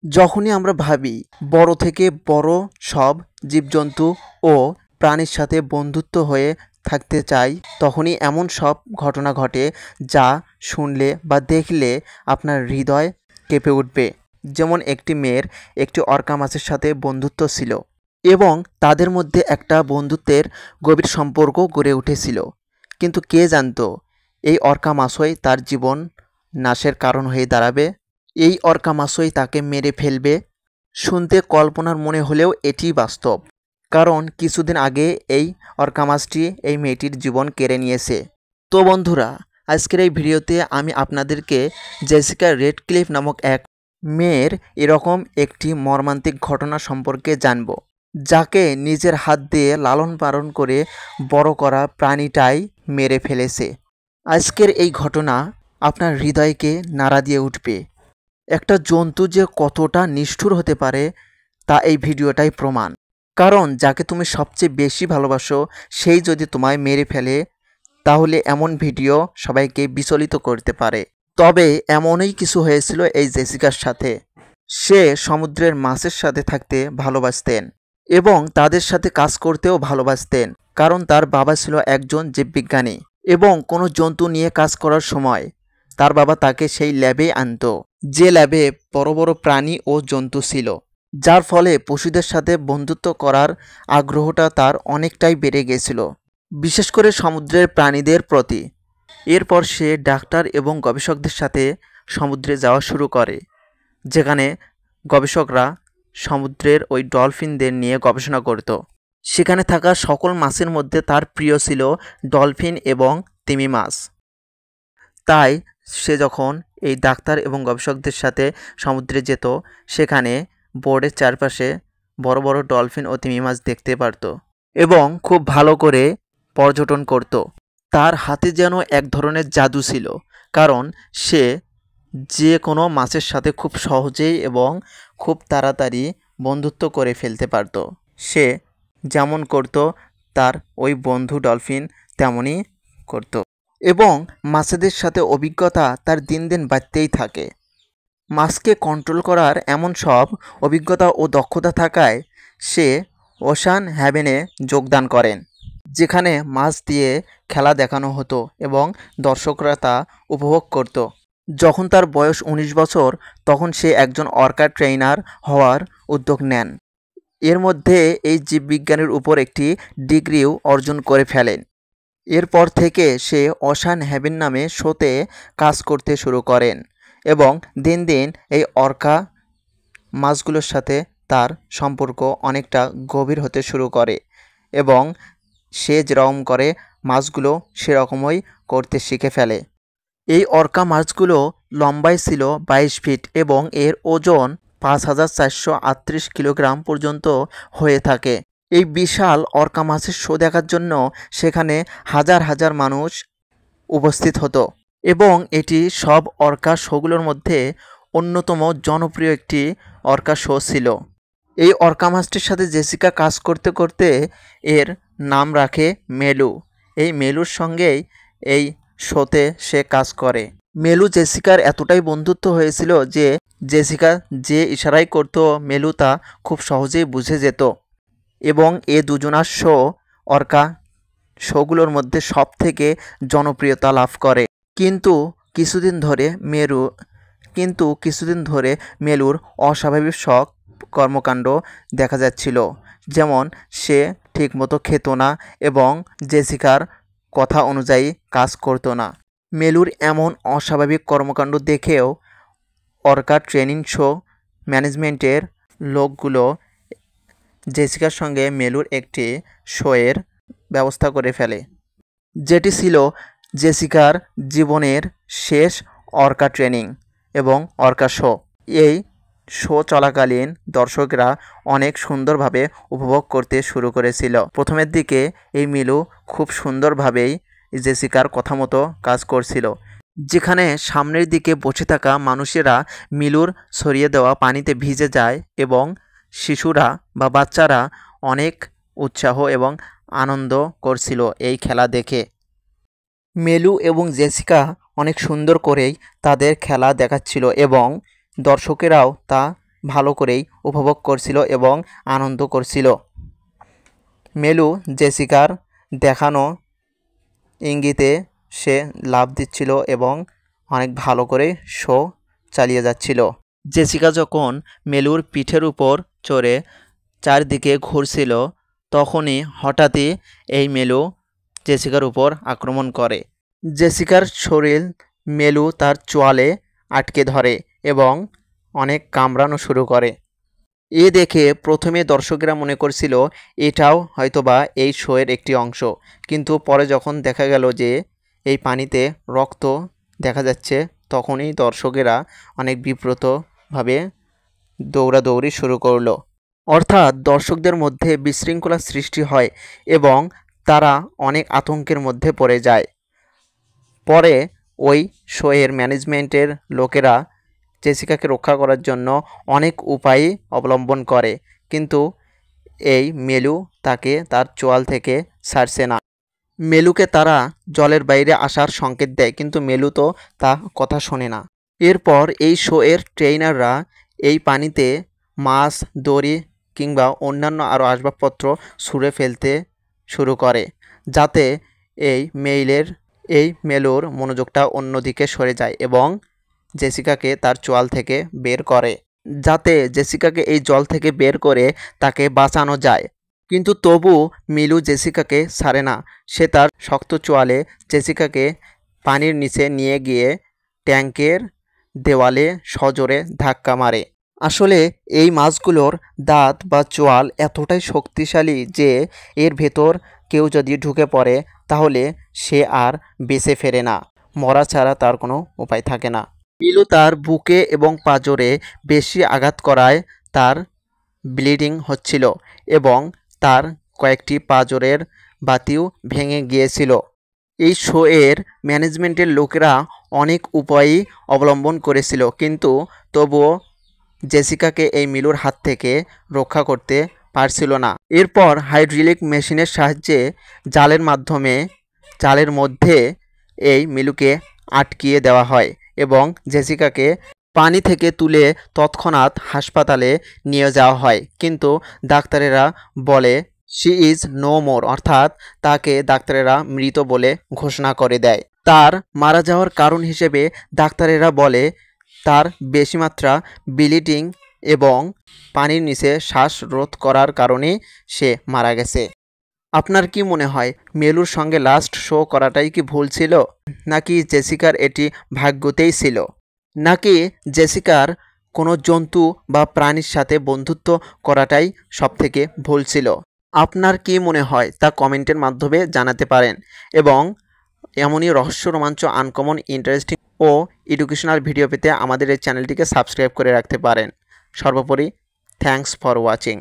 যখনই আমরা ভাবি বড় থেকে বড় সব জীবজন্তু ও প্রাণীর সাথে বন্ধুত্ব হয়ে থাকতে চাই, তখনই এমন সব ঘটনা ঘটে যা শুনলে বা দেখলে আপনার হৃদয় কেঁপে উঠবে। যেমন একটি মেয়ের একটি অর্কা মাছের সাথে বন্ধুত্ব ছিল এবং তাদের মধ্যে একটা বন্ধুত্বের গভীর সম্পর্ক গড়ে উঠেছিল। কিন্তু কে জানতো এই অর্কা মাছই তার জীবন নাশের কারণ হয়ে দাঁড়াবে। এই অর্কা মাছই তাকে মেরে ফেলবে। শুনতে কল্পনার মনে হলেও এটি বাস্তব, কারণ কিছুদিন আগে এই অর্কা মাছটি এই মেয়েটির জীবন কেড়ে নিয়েছে। তো বন্ধুরা, আজকের এই ভিডিওতে আমি আপনাদেরকে জেসিকা রেডক্লিফ নামক এক মেয়ের এরকম একটি মর্মান্তিক ঘটনা সম্পর্কে জানব, যাকে নিজের হাত দিয়ে লালন পালন করে বড় করা প্রাণীটাই মেরে ফেলেছে। আজকের এই ঘটনা আপনার হৃদয়কে নাড়া দিয়ে উঠবে। একটা জন্তু যে কতটা নিষ্ঠুর হতে পারে তা এই ভিডিওটাই প্রমাণ। কারণ যাকে তুমি সবচেয়ে বেশি ভালোবাসো সেই যদি তোমায় মেরে ফেলে, তাহলে এমন ভিডিও সবাইকে বিচলিত করতে পারে। তবে এমনই কিছু হয়েছিল এই জেসিকার সাথে। সে সমুদ্রের মাছের সাথে থাকতে ভালোবাসতেন এবং তাদের সাথে কাজ করতেও ভালোবাসতেন, কারণ তার বাবা ছিল একজন জীববিজ্ঞানী এবং কোনো জন্তু নিয়ে কাজ করার সময় তার বাবা তাকে সেই ল্যাবে আনতো, যে ল্যাবে বড় বড় প্রাণী ও জন্তু ছিল, যার ফলে পশুদের সাথে বন্ধুত্ব করার আগ্রহটা তার অনেকটাই বেড়ে গেছিল, বিশেষ করে সমুদ্রের প্রাণীদের প্রতি। এরপর সে ডাক্তার এবং গবেষকদের সাথে সমুদ্রে যাওয়া শুরু করে, যেখানে গবেষকরা সমুদ্রের ওই ডলফিনদের নিয়ে গবেষণা করত। সেখানে থাকা সকল মাছের মধ্যে তার প্রিয় ছিল ডলফিন এবং তিমি মাছ। তাই সে যখন এই ডাক্তার এবং গবেষকদের সাথে সমুদ্রে যেত, সেখানে বোর্ডের চারপাশে বড় বড় ডলফিন ও তিমি মাছ দেখতে পারত এবং খুব ভালো করে পর্যটন করত। তার হাতে যেন এক ধরনের জাদু ছিল, কারণ সে যে কোনো মাছের সাথে খুব সহজেই এবং খুব তাড়াতাড়ি বন্ধুত্ব করে ফেলতে পারত। সে যেমন করত তার ওই বন্ধু ডলফিন তেমনই করত এবং মাছেদের সাথে অভিজ্ঞতা তার দিন দিন বাড়তেই থাকে। মাছকে কন্ট্রোল করার এমন সব অভিজ্ঞতা ও দক্ষতা থাকায় সে ওশান হ্যাভেনে যোগদান করেন, যেখানে মাছ দিয়ে খেলা দেখানো হতো এবং দর্শকরা তা উপভোগ করত। যখন তার বয়স 19 বছর, তখন সে একজন অর্কা ট্রেইনার হওয়ার উদ্যোগ নেন। এর মধ্যে এই জীববিজ্ঞানের উপর একটি ডিগ্রিও অর্জন করে ফেলেন। এরপর থেকে সে ওশান হ্যাভেন নামে শোতে কাজ করতে শুরু করেন এবং দিন দিন এই অর্কা মাছগুলোর সাথে তার সম্পর্ক অনেকটা গভীর হতে শুরু করে এবং সে যেরকম করে মাছগুলো সেরকমই করতে শিখে ফেলে। এই অর্কা মাছগুলো লম্বায় ছিল 22 ফিট এবং এর ওজন 5438 কিলোগ্রাম পর্যন্ত হয়ে থাকে। এই বিশাল অর্কা মাছের শো দেখার জন্য সেখানে হাজার হাজার মানুষ উপস্থিত হতো এবং এটি সব অর্কা শোগুলোর মধ্যে অন্যতম জনপ্রিয় একটি অর্কা শো ছিল। এই অর্কা মাছটির সাথে জেসিকা কাজ করতে করতে এর নাম রাখে মেলু। এই মেলুর সঙ্গেই এই শোতে সে কাজ করে। মেলু জেসিকার এতটাই বন্ধুত্ব হয়েছিল যে জেসিকা যে ইশারাই করত মেলু তা খুব সহজেই বুঝে যেত এবং এ দুজনার শো অর্কা শোগুলোর মধ্যে সবথেকে জনপ্রিয়তা লাভ করে। কিন্তু কিছুদিন ধরে মেলুর অস্বাভাবিক সব কর্মকাণ্ড দেখা যাচ্ছিল, যেমন সে ঠিকমতো খেত না এবং জেসিকার কথা অনুযায়ী কাজ করতো না। মেলুর এমন অস্বাভাবিক কর্মকাণ্ড দেখেও অর্কা ট্রেনিং শো ম্যানেজমেন্টের লোকগুলো জেসিকার সঙ্গে মেলুর একটি শোয়ের ব্যবস্থা করে ফেলে, যেটি ছিল জেসিকার জীবনের শেষ অর্কা ট্রেনিং এবং অর্কা শো। এই শো চলাকালীন দর্শকরা অনেক সুন্দরভাবে উপভোগ করতে শুরু করেছিল। প্রথমের দিকে এই মিলু খুব সুন্দরভাবেই জেসিকার কথা মতো কাজ করছিল, যেখানে সামনের দিকে বসে থাকা মানুষেরা মিলুর ছড়িয়ে দেওয়া পানিতে ভিজে যায় এবং শিশুরা বা বাচ্চারা অনেক উৎসাহ এবং আনন্দ করছিল এই খেলা দেখে। মেলু এবং জেসিকা অনেক সুন্দর করেই তাদের খেলা দেখাচ্ছিল এবং দর্শকেরাও তা ভালো করেই উপভোগ করছিল এবং আনন্দ করছিল। মেলু জেসিকার দেখানো ইঙ্গিতে সে লাফ দিচ্ছিল এবং অনেক ভালো করে শো চালিয়ে যাচ্ছিল। জেসিকা যখন মেলুর পিঠের উপর চড়ে চারদিকে ঘুরছিল তখনই হঠাৎই এই মেলু জেসিকার উপর আক্রমণ করে। জেসিকার শরীর মেলু তার চোয়ালে আটকে ধরে এবং অনেক কামড়ানো শুরু করে। এ দেখে প্রথমে দর্শকেরা মনে করছিল এটাও হয়তোবা এই শোয়ের একটি অংশ, কিন্তু পরে যখন দেখা গেল যে এই পানিতে রক্ত দেখা যাচ্ছে তখনই দর্শকেরা অনেক বিব্রতভাবে দৌড়াদৌড়ি শুরু করলো। অর্থাৎ দর্শকদের মধ্যে বিশৃঙ্খলা সৃষ্টি হয় এবং তারা অনেক আতঙ্কের মধ্যে পড়ে যায়। পরে ওই শোয়ের ম্যানেজমেন্টের লোকেরা জেসিকাকে রক্ষা করার জন্য অনেক উপায় অবলম্বন করে, কিন্তু এই মেলু তাকে তার চোয়াল থেকে ছাড়ছে না। মেলুকে তারা জলের বাইরে আসার সংকেত দেয়, কিন্তু মেলু তো তা কথা শোনে না। এরপর এই শোয়ের ট্রেইনাররা এই পানিতে মাছ, দড়ি কিংবা অন্যান্য আরও আসবাবপত্র ছুঁড়ে ফেলতে শুরু করে, যাতে এই মেলুর মনোযোগটা অন্যদিকে সরে যায় এবং জেসিকাকে তার চোয়াল থেকে বের করে, যাতে জেসিকাকে এই জল থেকে বের করে তাকে বাঁচানো যায়। কিন্তু তবু মিলু জেসিকাকে ছাড়ে না। সে তার শক্ত চোয়ালে জেসিকাকে পানির নিচে নিয়ে গিয়ে ট্যাঙ্কের দেওয়ালে সজোরে ধাক্কা মারে। আসলে এই মাছগুলোর দাঁত বা চোয়াল এতটাই শক্তিশালী যে এর ভেতর কেউ যদি ঢুকে পড়ে তাহলে সে আর বেঁচে ফেরে না, মরা ছাড়া তার কোনো উপায় থাকে না। মিলু তার বুকে এবং পাঁজরে বেশি আঘাত করায় তার ব্লিডিং হচ্ছিল এবং তার কয়েকটি পাঁজরের বাতিও ভেঙে গিয়েছিল। এই শোয়ের ম্যানেজমেন্টের লোকেরা অনেক উপায়ই অবলম্বন করেছিল, কিন্তু তবুও জেসিকাকে এই মিলুর হাত থেকে রক্ষা করতে পারছিল না। এরপর হাইড্রোলিক মেশিনের সাহায্যে জালের মধ্যে এই মিলুকে আটকিয়ে দেওয়া হয় এবং জেসিকাকে পানি থেকে তুলে তৎক্ষণাৎ হাসপাতালে নিয়ে যাওয়া হয়, কিন্তু ডাক্তারেরা বলে শি ইজ নো মোর, অর্থাৎ তাকে ডাক্তারেরা মৃত বলে ঘোষণা করে দেয়। তার মারা যাওয়ার কারণ হিসেবে ডাক্তারেরা বলে তার বেশি মাত্রা ব্লিডিং এবং পানির নিচে শ্বাসরোধ করার কারণে সে মারা গেছে। আপনার কি মনে হয় মেলুর সঙ্গে লাস্ট শো করাটাই কি ভুল ছিল, নাকি জেসিকার এটি ভাগ্যতেই ছিল, নাকি জেসিকার কোনো জন্তু বা প্রাণীর সাথে বন্ধুত্ব করাটাই সবথেকে ভুল ছিল? আপনার কি মনে হয় তা কমেন্টের মাধ্যমে জানাতে পারেন এবং এমনই রহস্য, রোমাঞ্চ, আনকমন, ইন্টারেস্টিং ও এডুকেশনাল ভিডিও পেতে আমাদের এই চ্যানেলটিকে সাবস্ক্রাইব করে রাখতে পারেন। সর্বোপরি থ্যাঙ্কস ফর ওয়াচিং।